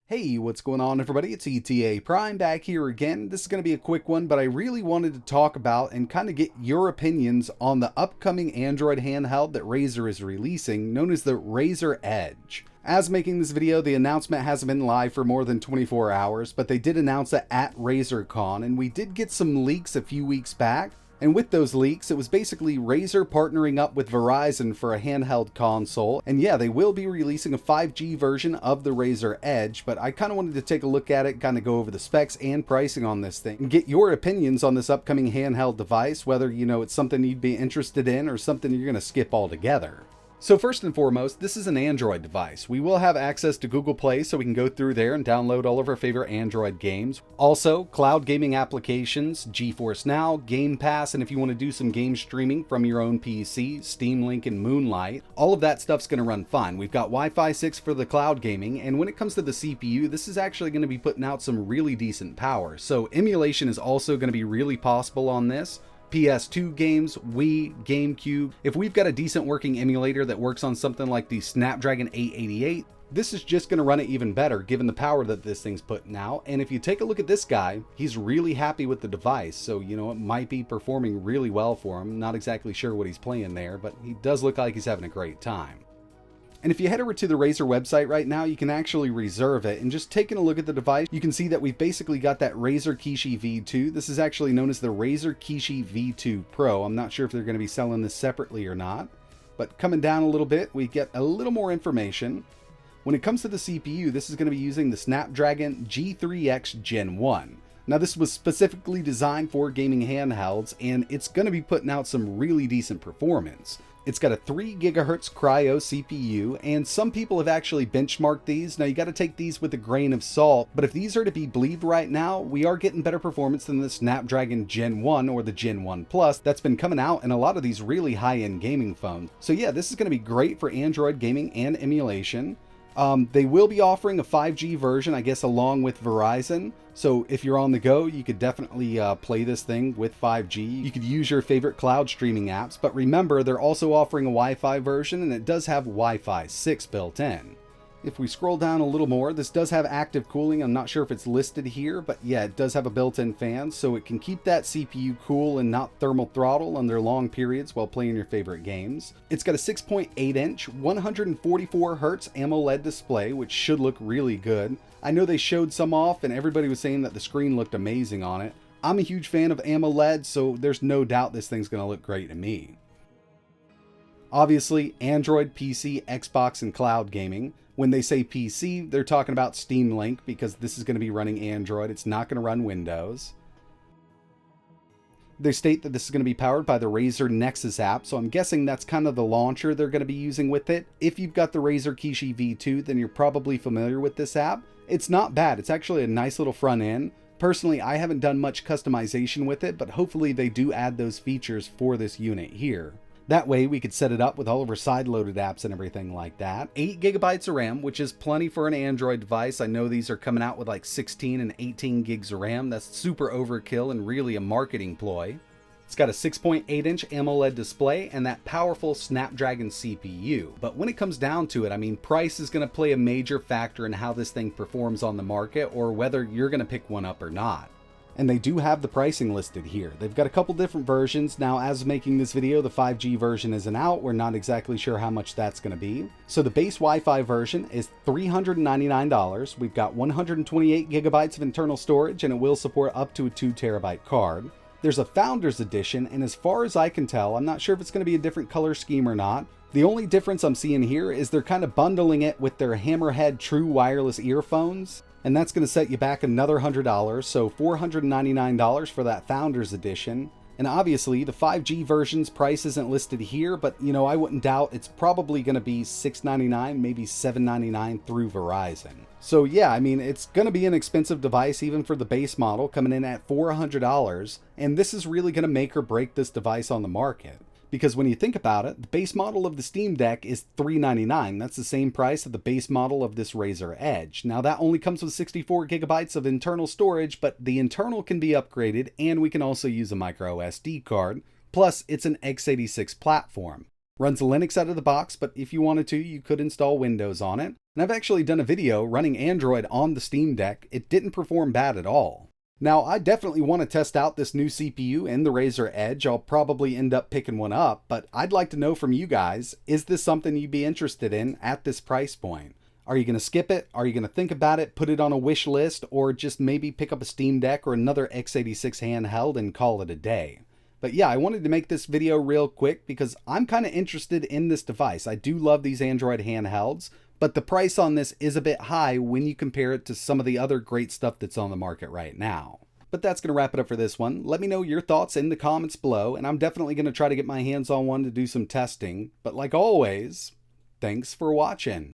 Hey, what's going on everybody? It's ETAPRIME back here again. This is going to be a quick one, but I really wanted to talk about and kind of get your opinions on the upcoming Android handheld that Razer is releasing, known as the Razer Edge. As making this video, the announcement hasn't been live for more than 24 hours, but they did announce it at RazerCon, and we did get some leaks a few weeks back. And with those leaks, it was basically Razer partnering up with Verizon for a handheld console. And yeah, they will be releasing a 5G version of the Razer Edge, but I kind of wanted to take a look at it, kind of go over the specs and pricing on this thing, and get your opinions on this upcoming handheld device, whether, it's something you'd be interested in or something you're going to skip altogether. So first and foremost, this is an Android device. We will have access to Google Play, so we can go through there and download all of our favorite Android games. Also, cloud gaming applications, GeForce Now, Game Pass, and if you want to do some game streaming from your own PC, Steam Link and Moonlight, all of that stuff's going to run fine. We've got Wi-Fi 6 for the cloud gaming, and when it comes to the CPU, this is actually going to be putting out some really decent power. So emulation is also going to be really possible on this. PS2 games, Wii, GameCube. If we've got a decent working emulator that works on something like the Snapdragon 888, this is just going to run it even better given the power that this thing's putting out. And if you take a look at this guy, he's really happy with the device. So, it might be performing really well for him. Not exactly sure what he's playing there, but he does look like he's having a great time. And if you head over to the Razer website right now, you can actually reserve it. And just taking a look at the device, you can see that we've basically got that Razer Kishi V2. This is actually known as the Razer Kishi V2 Pro. I'm not sure if they're going to be selling this separately or not. But coming down a little bit, we get a little more information. When it comes to the CPU, this is going to be using the Snapdragon G3x Gen 1. Now this was specifically designed for gaming handhelds, and it's going to be putting out some really decent performance. It's got a 3 GHz Cryo CPU, and some people have actually benchmarked these. Now you got to take these with a grain of salt, but if these are to be believed right now, we are getting better performance than the Snapdragon Gen 1 or the Gen 1 Plus that's been coming out in a lot of these really high-end gaming phones. So yeah, this is going to be great for Android gaming and emulation. They will be offering a 5G version, I guess, along with Verizon. So if you're on the go, you could definitely play this thing with 5G. You could use your favorite cloud streaming apps, but remember, they're also offering a Wi-Fi version, and it does have Wi-Fi 6 built in. If we scroll down a little more, this does have active cooling. I'm not sure if it's listed here, but yeah, it does have a built-in fan, so it can keep that CPU cool and not thermal throttle under long periods while playing your favorite games. It's got a 6.8-inch, 144Hz AMOLED display, which should look really good. I know they showed some off, and everybody was saying that the screen looked amazing on it. I'm a huge fan of AMOLED, so there's no doubt this thing's going to look great to me. Obviously, Android, PC, Xbox, and cloud gaming. When they say PC, they're talking about Steam Link because this is going to be running Android. It's not going to run Windows. They state that this is going to be powered by the Razer Nexus app, so I'm guessing that's kind of the launcher they're going to be using with it. If you've got the Razer Kishi V2, then you're probably familiar with this app. It's not bad. It's actually a nice little front end. Personally, I haven't done much customization with it, but hopefully they do add those features for this unit here. That way we could set it up with all of our side-loaded apps and everything like that. 8 GB of RAM, which is plenty for an Android device. I know these are coming out with like 16 and 18 gigs of RAM. That's super overkill and really a marketing ploy. It's got a 6.8-inch AMOLED display and that powerful Snapdragon CPU. But when it comes down to it, price is going to play a major factor in how this thing performs on the market or whether you're going to pick one up or not. And they do have the pricing listed here. They've got a couple different versions. Now, as making this video, the 5G version isn't out. We're not exactly sure how much that's going to be. So the base Wi-Fi version is $399. We've got 128 gigabytes of internal storage, and it will support up to a 2 terabyte card. There's a Founders Edition, and as far as I can tell, I'm not sure if it's going to be a different color scheme or not. The only difference I'm seeing here is they're kind of bundling it with their Hammerhead True Wireless earphones. And that's going to set you back another $100, so $499 for that Founders Edition. And obviously, the 5G version's price isn't listed here, but I wouldn't doubt it's probably going to be $699, maybe $799 through Verizon. So yeah, it's going to be an expensive device even for the base model, coming in at $400, and this is really going to make or break this device on the market. Because when you think about it, the base model of the Steam Deck is $399. That's the same price of the base model of this Razer Edge. Now that only comes with 64 gigabytes of internal storage, but the internal can be upgraded, and we can also use a micro SD card. Plus, it's an x86 platform. Runs Linux out of the box, but if you wanted to, you could install Windows on it. And I've actually done a video running Android on the Steam Deck. It didn't perform bad at all. Now, I definitely want to test out this new CPU and the Razer Edge. I'll probably end up picking one up, but I'd like to know from you guys, is this something you'd be interested in at this price point? Are you going to skip it? Are you going to think about it, put it on a wish list, or just maybe pick up a Steam Deck or another x86 handheld and call it a day? But yeah, I wanted to make this video real quick because I'm kind of interested in this device. I do love these Android handhelds, but the price on this is a bit high when you compare it to some of the other great stuff that's on the market right now. But that's going to wrap it up for this one. Let me know your thoughts in the comments below, and I'm definitely going to try to get my hands on one to do some testing. But like always, thanks for watching.